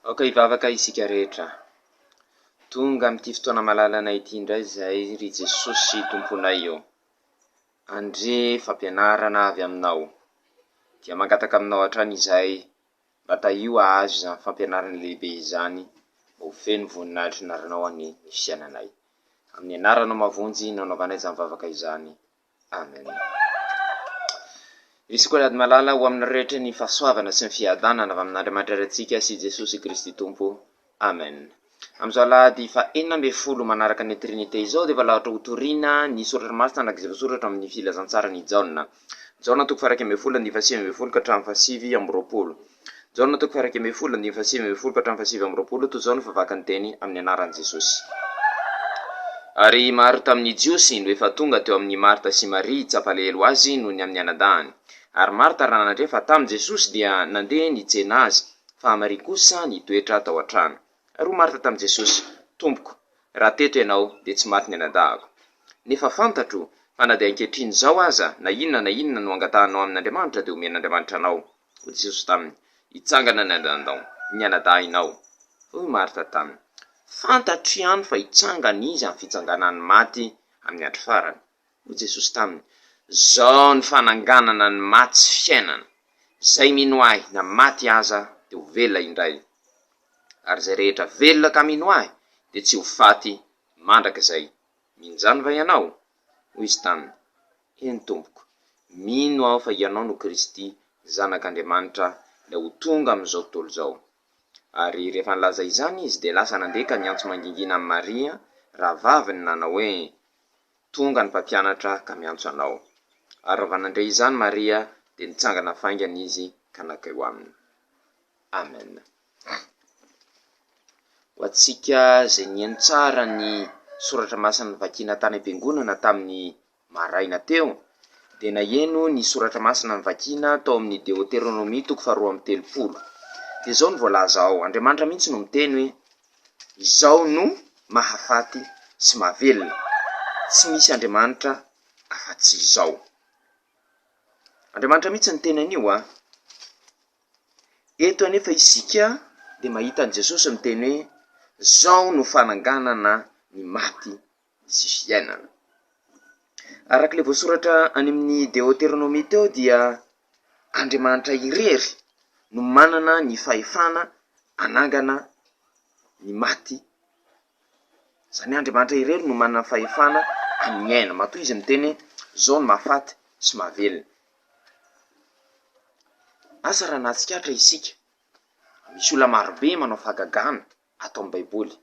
Okay, vavaka isika rehetra. Tonga amin'ity fotoana malalana ity indray izay ry Jesosy tomponay io. Andre fampianarana avy aminao. Dia mangataka aminao hatrany izay mba taio azo izany fampianarana lehibe izany, mba ho feno voninahitra naranao any fiainanay. Amin'ny anaranao mavonjy nanaovanay izany vavaka izany. Amen. Risy koa ady malala ho amin'ny rehetra ny fahasoavana sy ny fiadanana avy amin'Andriamanitra antsika sy Jesosy Kristy Tompo. Amen. Amin'izao alahady fa 40 manaraka ny Trinité izao dia valahatra ho torina ny soratra masina anak'izay voasoratra amin'ny filazantsara ny Jaona. Jaona toko faha 120 ka hatramin'ny faha 7 Jaona toko faha 120 ka hatramin'ny faha 7 toy izao no favakan'ny teny amin'ny anaran'i Jesosy. Ary maro tamin'ny Jiosy no efa tonga teo amin'ny Marta sy Maria tsapalelo azy no ny amin'ny anadahany. Ary Marta raha nandre fa tamin'i Jesosy dia nandeha nitsena azy, fa Maria kosa nitoetra tao an-trano. Ary Marta tamin'i Jesosy, Tompoko, raha teto ianao dia tsy maty ny anadahako. Nefa fantatro fa na dia ankehitriny izao aza na inona no angatahanao amin'Andriamanitra dia omen'Andriamanitra anao. Hoy Jesosy taminy, hitsangana ny anadahinao. Hoy Marta taminy, fantatro ihany fa hitsangana izy amin'ny fitsanganan'ny maty amin'ny andro farany. Hoy Jesosy taminy, zao ny fananganana ny maty sy fiainana. Zay mino ahy na maty aza dia ho velona indray. Ary zay rehetra velona ka mino ahy dia tsy ho faty mandrakizay. Minjany va ianao? Hoy izy taminy, eny Tompoko, mino aho fa ianao no Kristy, zanak'Andriamanitra, ilay ho tonga amin'izao tontolo izao. Ary rehefa nilaza izany izy dia lasa nandeha ka niantso mangingina amin'ny Maria, rahavaviny nanao hoe, tonga ny mpampianatra ka miantso anao. Ary raha nandray izany Maria dia nitsangana faingana izy ka nakeo aminy. Amen. Ho antsika izay nihaino tsara ny soratra masina nivakiana tany am-piangonana tamin'ny maraina teo, dia naheno ny soratra masina nivakiana tao amin'ny Deutéronomie toko faha 2:30. Dia izao no voalaza ao, Andriamanitra mihitsy no miteny hoe, izao no mahafaty sy mahavelona. Tsy misy Andriamanitra afa-tsy izao. Andriamanitra mihitsy ny teny anio a. Eto anefa isika dia mahita an' Jesosy miteny hoe, zao no fananganana ny maty sy fiainana. Arak'ilay voasoratra any amin'ny Deutéronomie teo dia Andriamanitra irery no manana ny fahefana anangana ny maty. Zany Andriamanitra irery no manana fahefana amin'ny aina. Matoa izy miteny zao no mahafaty sy mahavelona. Asa raha nahatsikaritra isika, misy olona marobe manao fahagagana atao amin'ny Baiboly.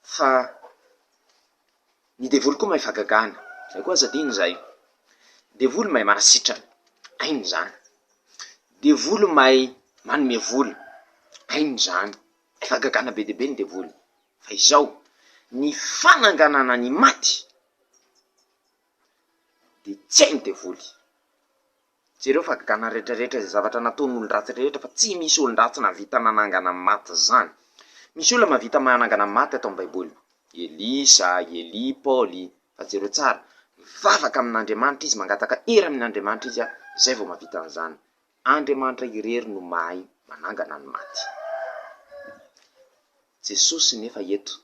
Fa ny devoly koa mahay fahagagana. Zay koa aza dino zay. Devoly mahay manasitrana. Aino zany? Devoly mahay manome voly. Aino zany? Fahagagana be dia be ny devoly. Fa izao, ny fananganana ny maty dia tsy hainy devoly. Jereo fahagagana rehetrarehetra izay zavatra nataon'olon-dratsy rehetra fa tsy misy olon-dratsy navita nanangana ny maty zany. Misy olona mavita manangana ny maty atao amin'ny Baiboly. Elisa, Eli, Paoly, fa jereo tsara. Mivavaka amin'Andriamanitra izy, mangataka era amin'Andriamanitra izy, zay vao mavita an'izany. Andriamanitra irery no mahay manangana ny maty. Jesosy nefa eto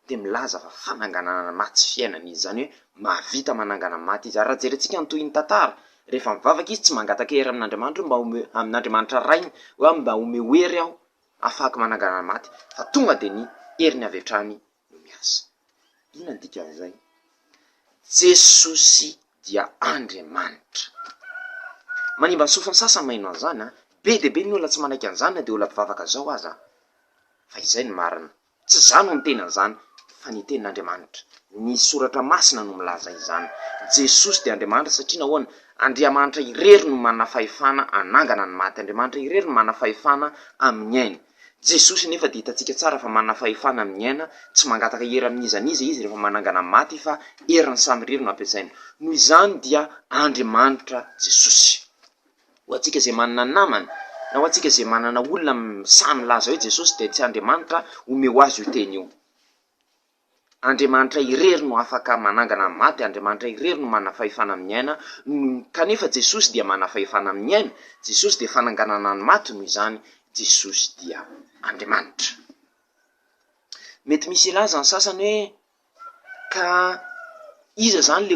dia milaza fa fananganana ny maty sy fiainana izy, zany hoe mavita manangana ny maty izy. Ary raha jerentsika ny toy ny tantara, rehefa mivavaka izy tsy mangataka era amin'Andriamanitra mba amin'Andriamanitra rainy hoe mba omeo hery aho afaka manangana ny maty, fa tonga dia ny heriny avy hatrany no miasa. Inona ny dikan'izay? Jesosy dia Andriamanitra. Manimba ny sofiny sasany maheno an'izany a. Be dia be ny olona tsy manaiky an'izany dia olona mpivavaka zao aza. Fa izay ny marina. Tsy zany no miteny an'izany, fa ny tenin'Andriamanitra. Ny soratra masina no milaza izany. Jesosy dia Andriamanitra satria nahoana? Andriamanitra irery no manana fahefana anangana ny maty. Andriamanitra irery no manana fahefana amin'ny aina. Jesosy nefa dia hitantsika tsara fa manana fahefana amin'ny aina, tsy mangataka hery amin'iza izy rehefa manangana ny maty fa heriny samy irery no ampiasaina. Noho izany dia Andriamanitra Jesosy. Ho antsika izay manana namana, na ho antsika izay manana olona samy milaza hoe Jesosy dia tsy Andriamanitra, omeo azy io teny io. Andriamanitra irery no afaka manangana ny maty, Andriamanitra irery no mana fahefana amin'ny aina, kanefa Jesosy dia mana fahefana amin'ny aina, Jesosy dia fananganana ny maty, noho izany Jesosy dia Andriamanitra. Mety misy ilaza ny sasany hoe ka iza zany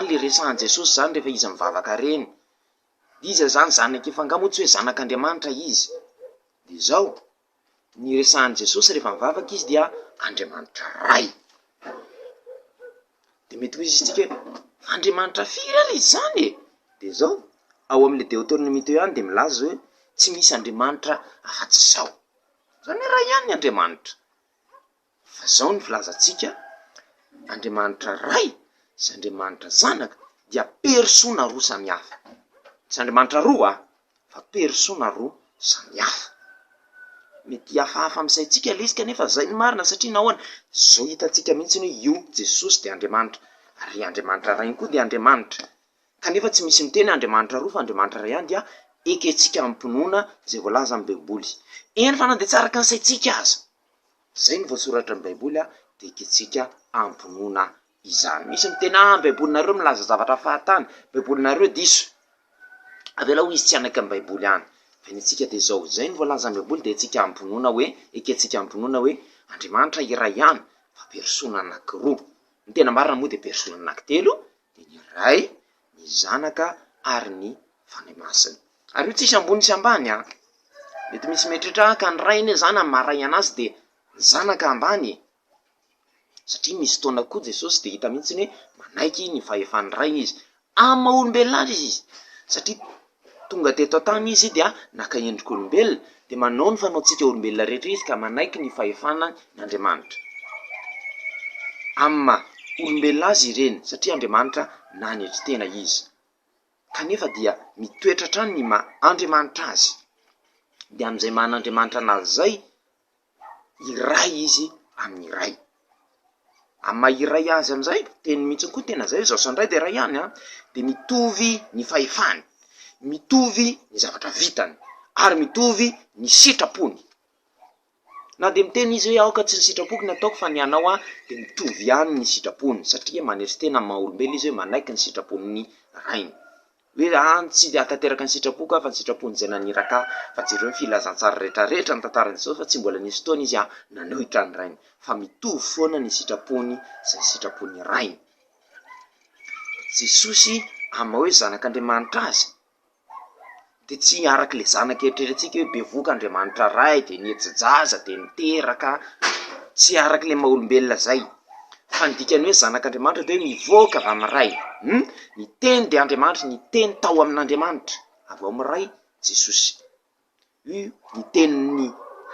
le resahan Jesosy zany rehefa izy mivavaka reny, iza zany zanaka efa angamotsy hoe zanak'Andriamanitra izy. De zao ny resahan Jesosy rehefa mivavaka izy dia Andriamanitra ray. De mety ho izy tsika Andriamanitra firy ary izy zany e? De zao ao amin'le Deutéronome teo ihany de milaza hoe tsy misy Andriamanitra afa-tsy zao, zany ray ihany ny Andriamanitra. Fa zao ny filazantsika, Andriamanitra ray sy Andriamanitra zanaka dia persona roa samihafa. Tsy Andriamanitra roa fa persona roa samihafa. Mety hafahafa amin'saitsika lesika nefa zay ny marina, satria nahoana zao hitantsika mihitsy hoe io Jesosy dia Andriamanitra ary Andriamanitra ray koa dia Andriamanitra, kanefa tsy misy miteny Andriamanitra roa fa Andriamanitra ray ihany dia eketsika ampinoana zay voalaza amin'ny Baiboly. Eny fa na de tsara ka ny saitsika aza, zay ny voasoratra amin'ny Baiboly de eketsika ampinoana izany. Misy miteny Baibolinareo milaza zavatra fahatany, Baibolinareo diso, avela ho izy tsy anaka amin'ny Baiboly any. Fa ny tsika de zao, zay ny voalaza amin'ny Baiboly de etsika ampinoana hoe, eketsika ampinoana hoe Andriamanitra iray ihany fa persona anankiroa. Ny tena marina moa de persona anankitelo, de ny ray, ny zanaka ary ny fanahy masina. Ary io tsisy ambony sy ambany mety misy metritra ka ny ray iny zany amin'ny maharay anazy de ny zanaka ambany, satria misy fotoana koa Jesosy de hita mihitsy hoe manaiky ny fahefan'ny ray izy amin'ny maha-olombelona azy izy, satria tonga teto tany izy dia naka endrik'olombelona, de manao ny fanaontsika olombelona rehetra izy ka manaiky ny fahefana n'Andriamanitra amin'ny olombelona azy ireny, satria Andriamanitra nanetry tena izy, kanefa dia mitoetra trany ny Andriamanitra azy. De amin'izay man'Andriamanitra anazy zay iray izy amin'ny iray. Amin'ny iray azy amin'izay teny mihitsy koa tena zay, zao sandray de ray ihany de mitovy ny fahefany, mitovy ny zavatra vitany ary mitovy ny sitrapony. Na de miteny izy hoe aoka tsy ny sitrapoko nataoko fa ny anao de mitovy ihany ny sitrapony, satria manetry tena amin'ny maha-olombelona izy hoe manaiky ny sitrapony rainy. Hoe tsy de atateraka ny sitrapoko fa ny sitrapony zay naniraka, fa jereo ny filazantsara rehetrarehetra ny tantaran'i Jesosy fa tsy mbola nisy fotoana izy nanohitra ny rainy, fa mitovy foana ny sitrapony zay sitrapony rainy. Jesosy amin'ny hoe zanak'Andriamanitra azy de tsy araka le zanaka eritreretintsika hoe bevoka Andriamanitra ray de niejajaza de niteraka, tsy araka le maha-olombelona zay, fa ny dikany hoe zanak'Andriamanitra de hoe mivoaka avy amin'ny ray. Ny teny de Andriamanitra, ny teny tao amin'Andriamanitra avy ao amin'ny ray Jesosy. Io ny tenin'ny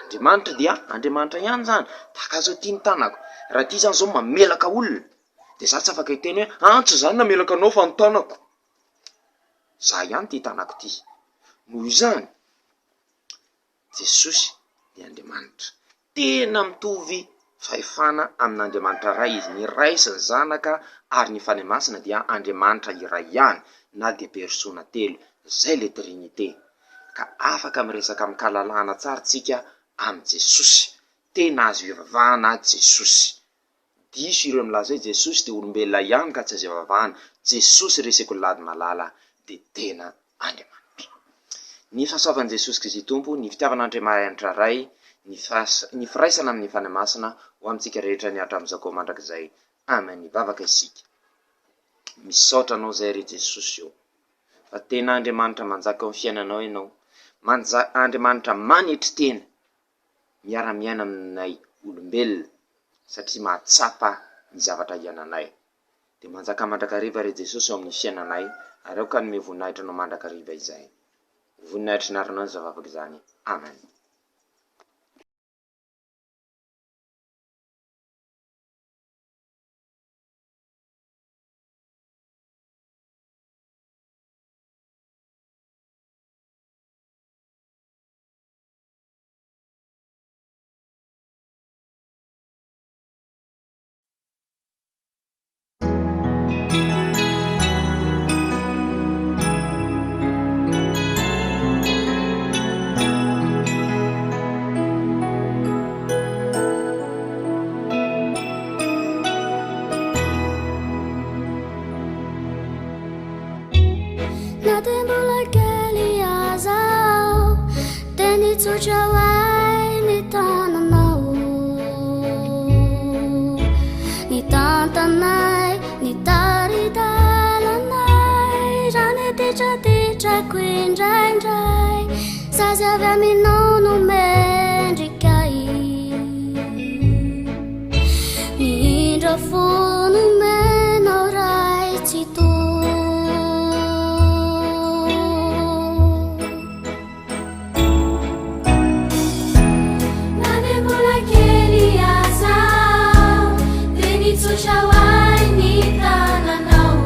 Andriamanitra dia Andriamanitra ihany zany. Tahaka zao tia ny tanako, raha ty zany zao mamelaka olona de za tsy afaka hiteny hoe antso zany namelaka anao fa ny tanako, za ihany ty tanako ty. Noho izany Jesosy dia Andriamanitra, tena mitovy fahefana amin'Andriamanitra ray izy, ny ray sy ny zanaka ary ny fanahy masina dia Andriamanitra iray ihany, na de persona telo, zay le trinité. Ka afaka miresaka amin'ny kahalalahana tsara tsika amin'ny Jesosy, tena azo ivavahana Jesosy. Diso ireo milaza hoe Jesosy de olombelona ihany ka tsy azo ivavahana, Jesosy reseko lady malala de tena Andriamanitra. Ny fahasoavan'i Jesosy Kristy Tompo, ny fitiavan'Andriamanitra ray, ny firaisana amin'ny fanahy masina ho amintsika rehetra ny hatramin'izao koa mandrakizay. Amen. Vavaka isika. Misaotra anao zay ry Jesosy io, fa tena Andriamanitra manjaka ao amin'ny fiainanao ianao, Andriamanitra manetry tena miara-miaina aminay olombelona, satria mahatsapa ny zavatra iananay. De manjaka mandrakariva ry Jesosy ao amin'ny fiainanay, ary aoka ny voninahitra anao mandrakariva izay. Voninahitry naranao ny zavavaka izany. Amen. Venitsojawai ni tananao, ni tantanay, ni taridalanay, rany tetratetrako indraindray, sazy avy aminao no mendrikay, ny indra fo nomenao ray tsy to. Venitsojawai ni tananao,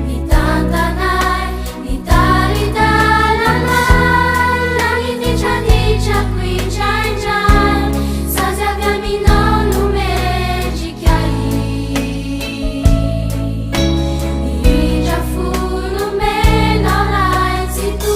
ni tantanay, ni taridalanay, rany tetratetrako indraindray, sazy avy aminao no mendrikay, ny indra fo nomenao ray tsy to.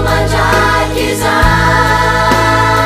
Mandraky zay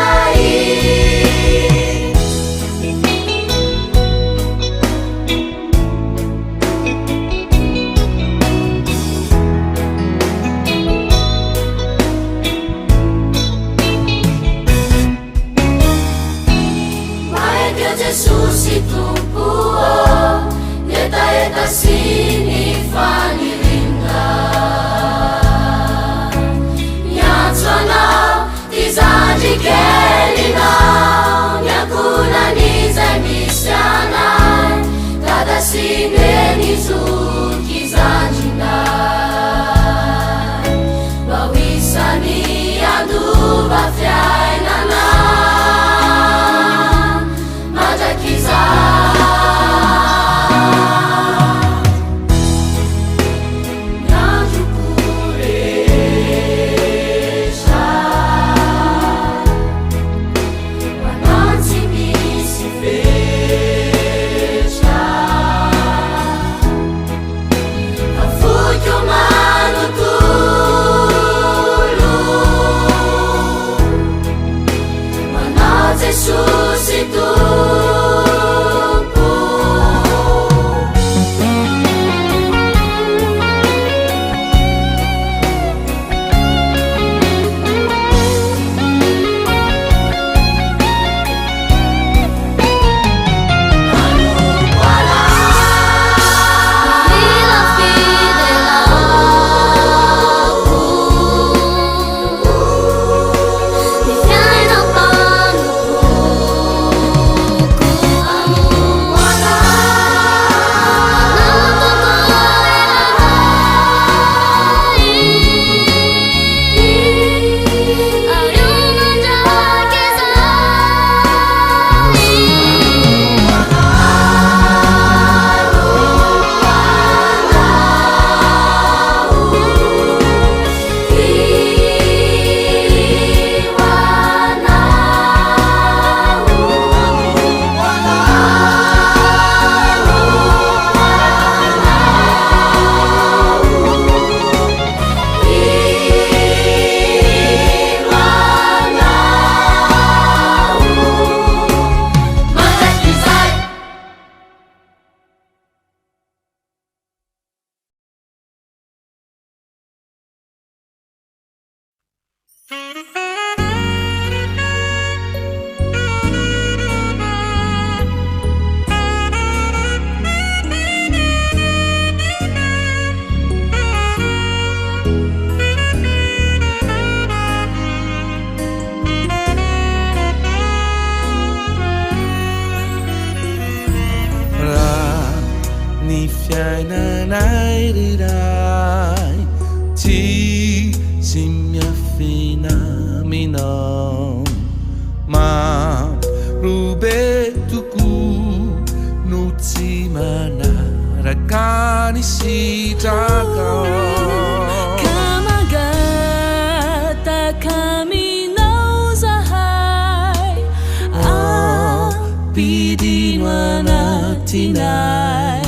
minong marubetuku nutimana rakani sitaka kamagata kami no zahay pidinwana tinay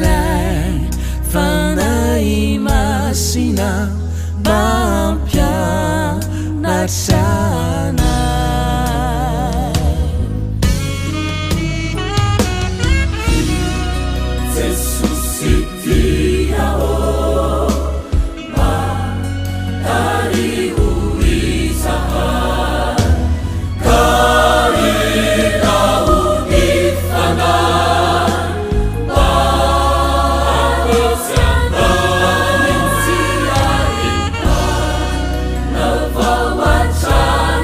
lai fanay masina mampya nagsana Wacha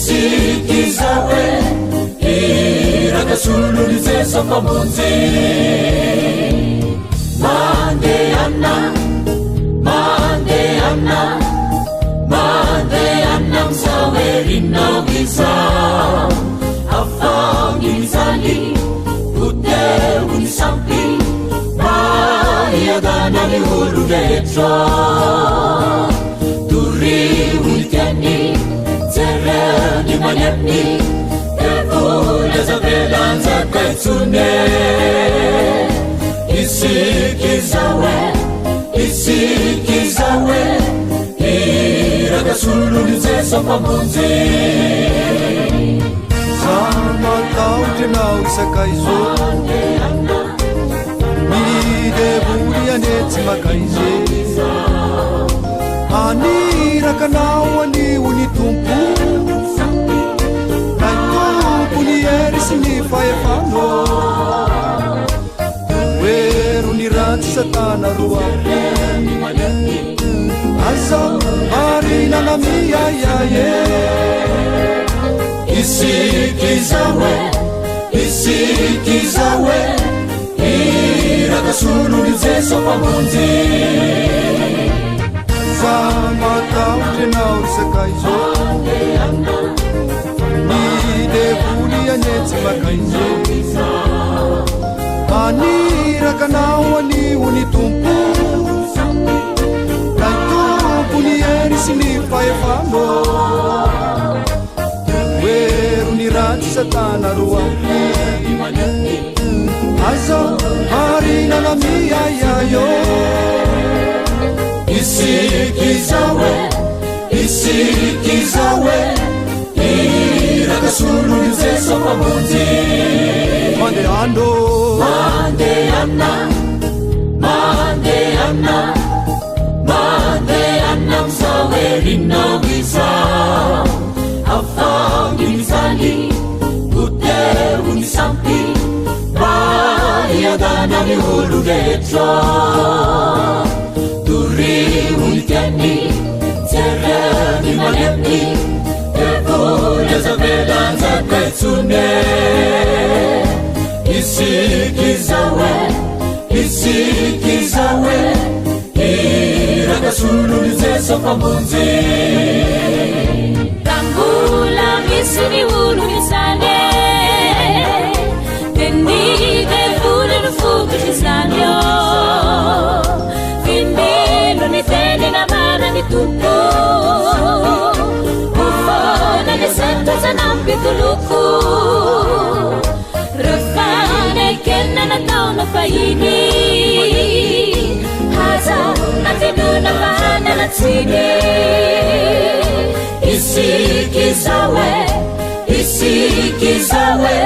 isikizawe irakasuluni zesopamunzi mandeana msawerinawiza afangimizali utewunisampi mayadanani huludetra turiwuliteni zereni manyani evulezavelanza kaitsune isikizawe irakasuluni zesopamunzi zamatautenau isakaizo midebulianetsimakaise anirakanao aniuni tumpu naitupuni erisini faefano weruni ratsy satana roae aza marinanamiayaye isikizawe irakasuluni zesopamunzi zamatautenau isakaizo midebulianetsimakaise anirakanao aniuni tumpu naitupuni erisini faefano weruni ratsy satana roae aza marinanamiayayo isikizawe irakasuluni zesopamunzi mandeana msawerinawiza afangimizali utewunisampi mayadanani huludetra turiwuliteni zereni manyani evulezavelanza kaitsune isikizawe irakasuluni zesopamunzi Tangula misini ulu misane Tenide fule rufuku chisanyo Findilo ni tende na mara ni tupu Ufona ni sento zanampi tuluku Rufane kena na tauna faini Haza natinuna vana na tsini isikizawe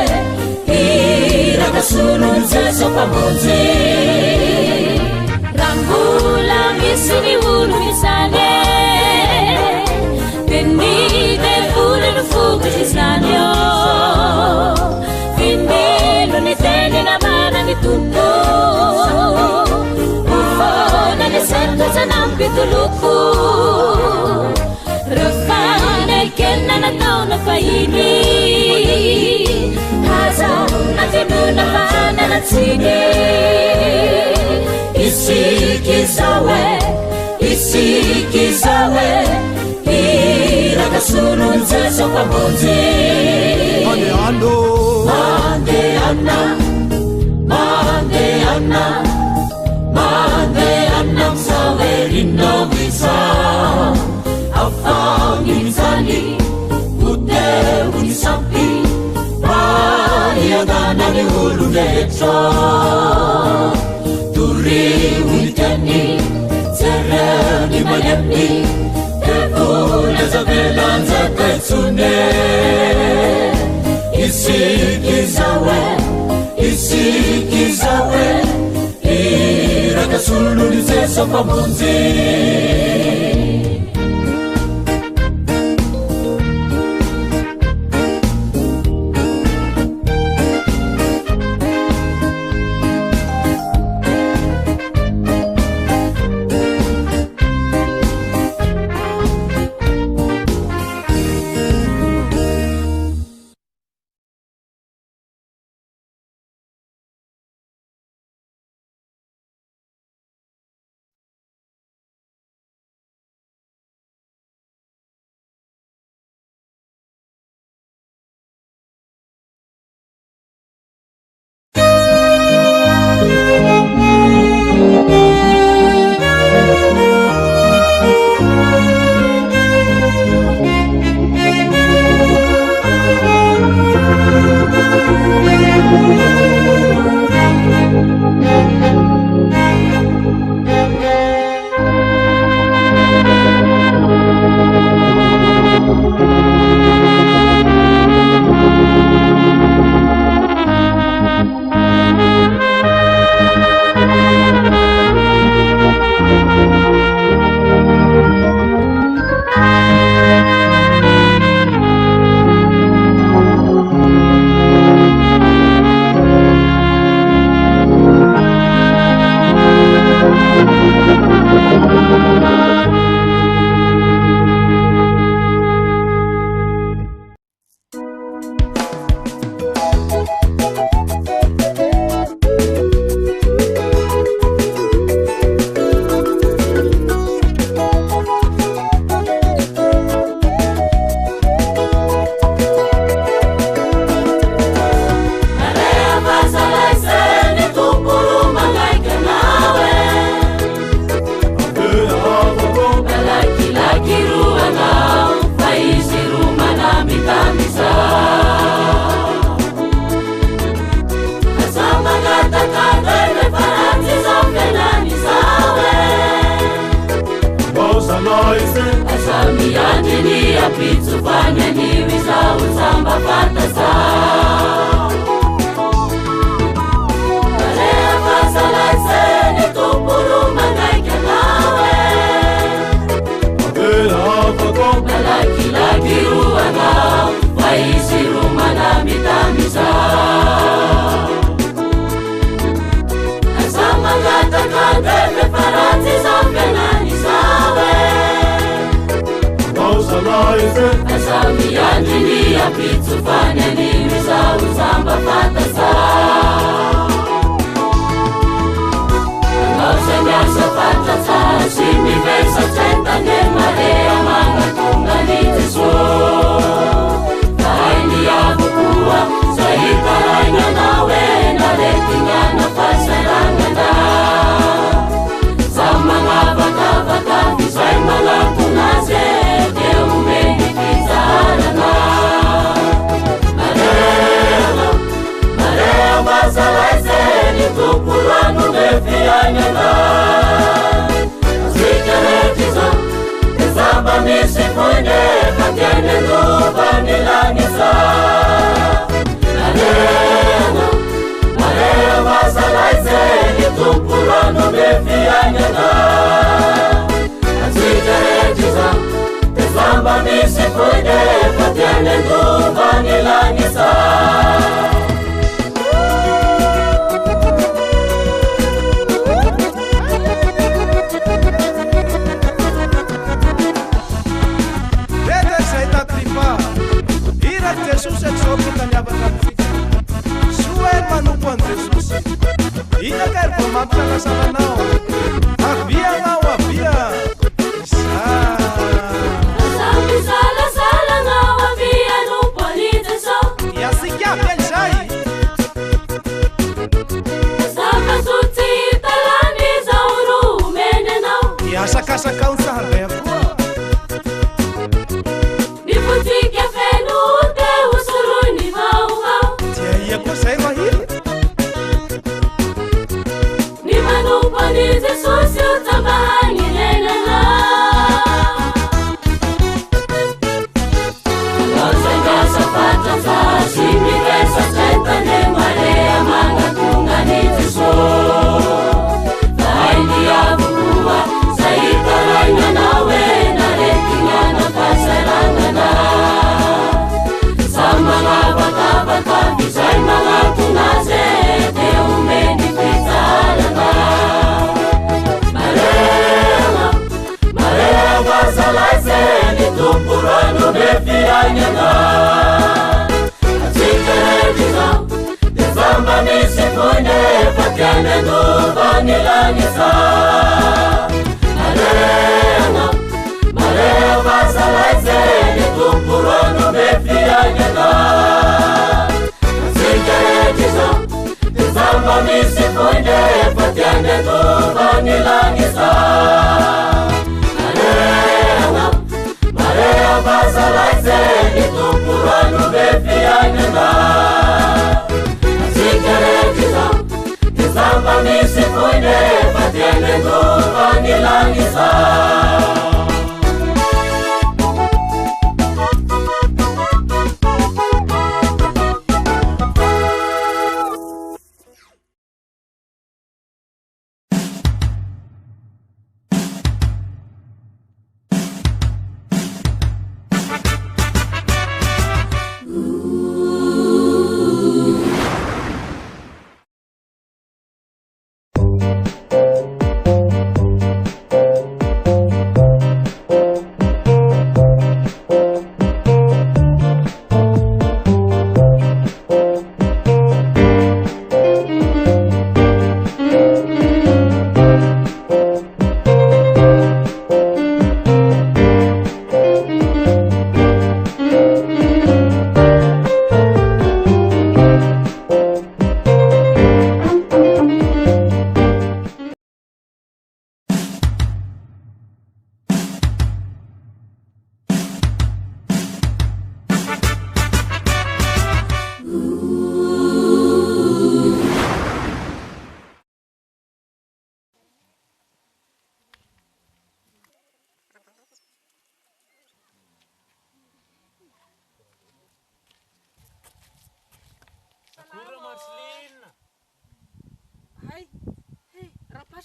irakasuluni zesopamunzi rangula misini ulu misane tenide fule rufuku chisanyo findilo ni tende na mara ni tupu ufona ni sento zanampi tuluku Rufane kena na tauna faini Haza natinuna vana na tsini isikizawe irakasuluni zesopamunzi mandeana msawerinawiza afangimizali utewunisampi mayadanani huludetra turiwuliteni zereni manyani evulezavelanza kaitsune isikizawe irakasuluni zesopamunzi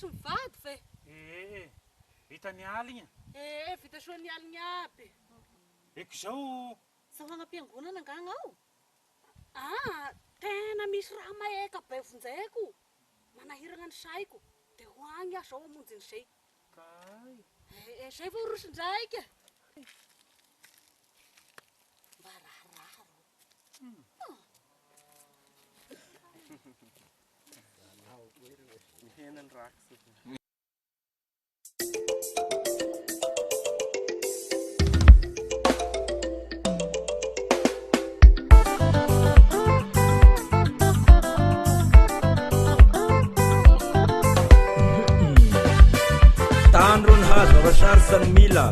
sy mivady ve? Vita ny aligna. Vita soa ny aligna aby. Eko zao. Zao agam-piangonana angana ao? Tena misy raha maeka be vonjeko. Manahirana ny saiko. De ho agny aho zao amonjy ny zay. Zay vao rosin-draika. Mba raharaha rô. Henany raksa. Tanron hazo vasharsan mila.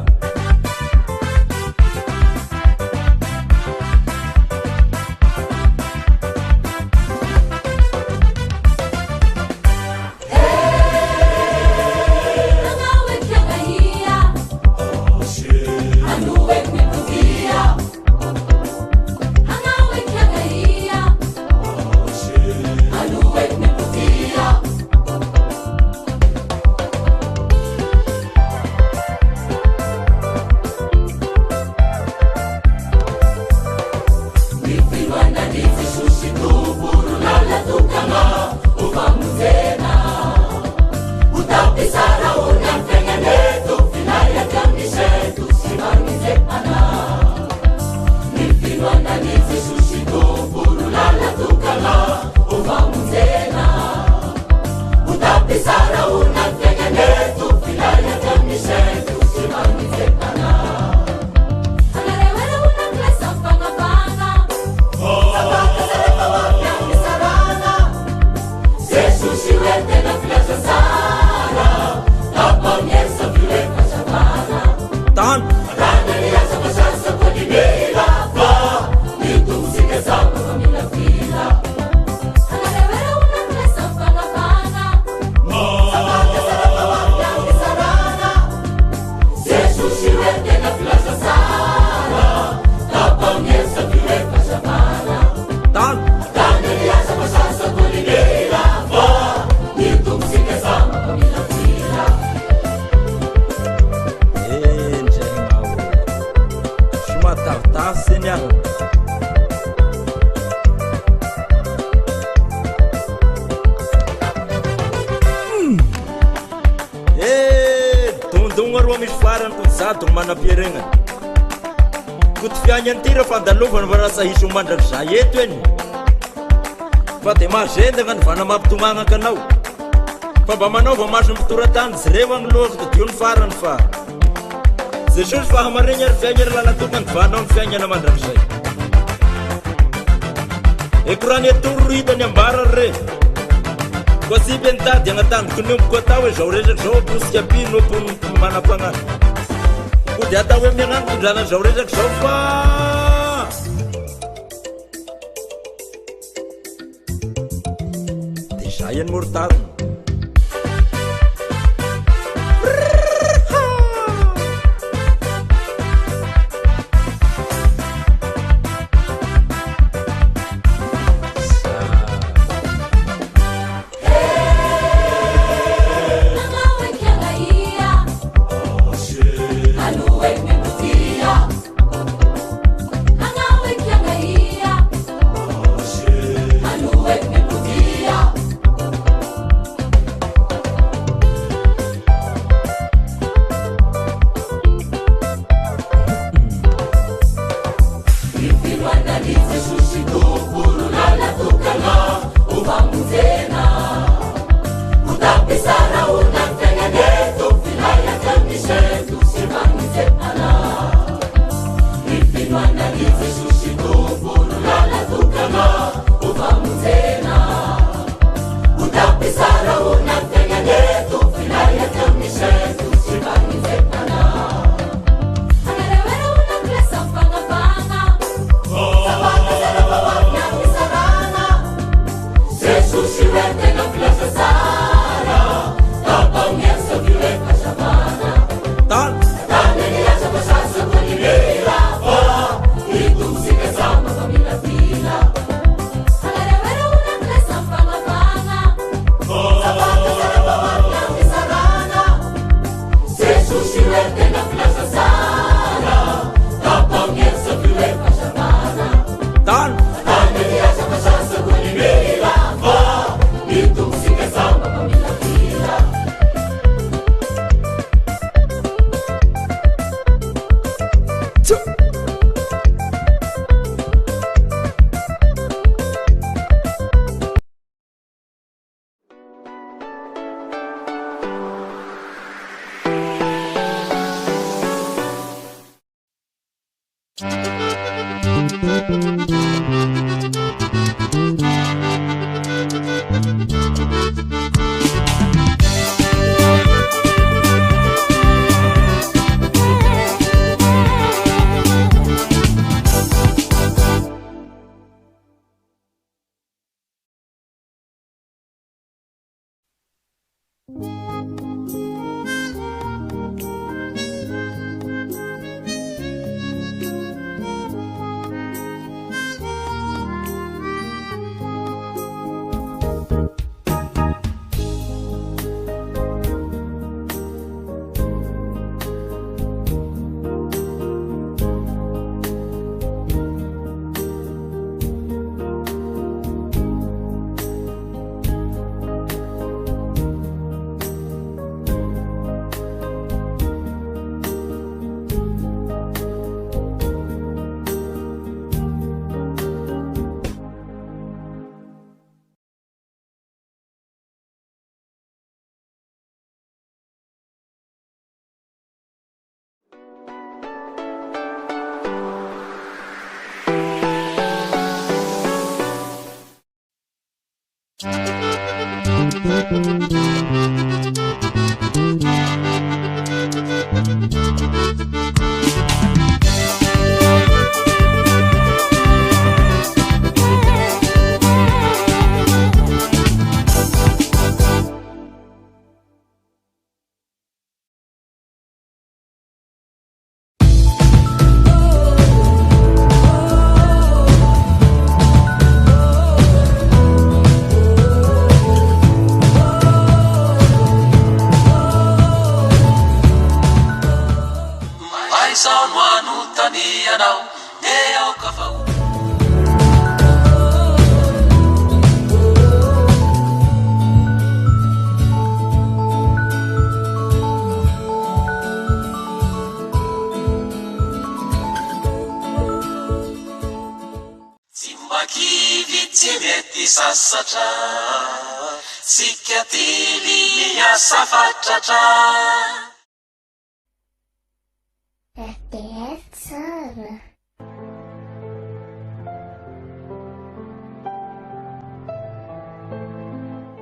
Hisy mandraky za eto eny fa de mazendagna ny vana mampitomagna kanao fa mba manaova maso mpitora-tany zireo agny loha de dio ny farany fa Jesosy fa hamaregny ary fiaigna ary lalatokany vanao ny fiaignana mandrakizay ekorany atoro hitany ambara re koa sibe nitady agnatandroko niomboko atao hoe zao resaky zao aposika apino apony manam-pagnahy ko de atao hoe miagnano tondrana zao resaky zao fa Ayan mortal.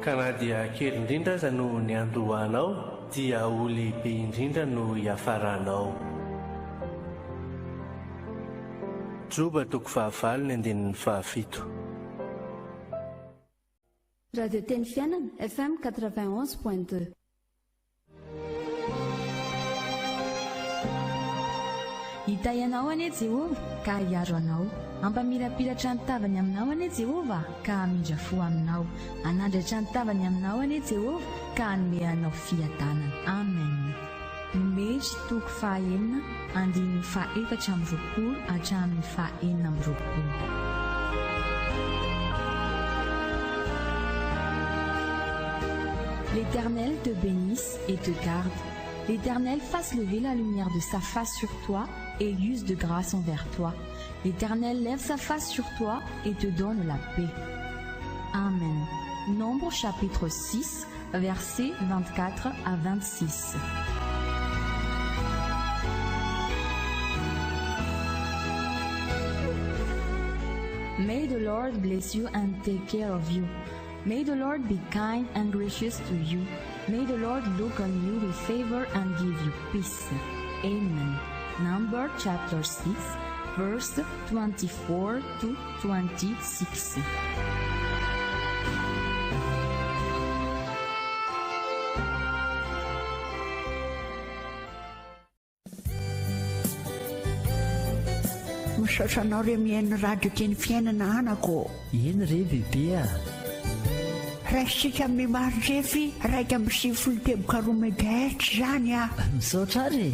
Kana dia kely indrindra aza no ny andohanao dia ho lehibe indrindra no hiafaranao. Joba toko fahavalo ny andinin'ny fahafito. Radio Teny Fiainana FM 91.2. Hita ianao anie Jehova ka hiaro anao, ampamirapiratra ny tavany aminao anie Jehova ka hamindra fo aminao, anandratra ny tavany aminao anie Jehova ka hanome anao fiadanana. Amen. Numeri toko fahaenina andininy fahaefatra amby roapolo hatramin'ny fahaenina amby roapolo. L'Éternel te bénisse et te garde. L'Éternel fasse lever la lumière de sa face sur toi et use de grâce envers toi. L'Éternel lève sa face sur toi et te donne la paix. Amen. Nombre chapitre 6, versets 24 à 26. May the Lord bless you and take care of you. May the Lord be kind and gracious to you. May the Lord look on you with favor and give you peace. Amen. Number chapter 6, verse 24 to 26. Misaotra anao re mihaino radio Teny Fiainana anako. Eny re bebea. Raisitsika amin'ny maro refy raika amby 7 teboka 2 megahertz zany a. Misaotra re.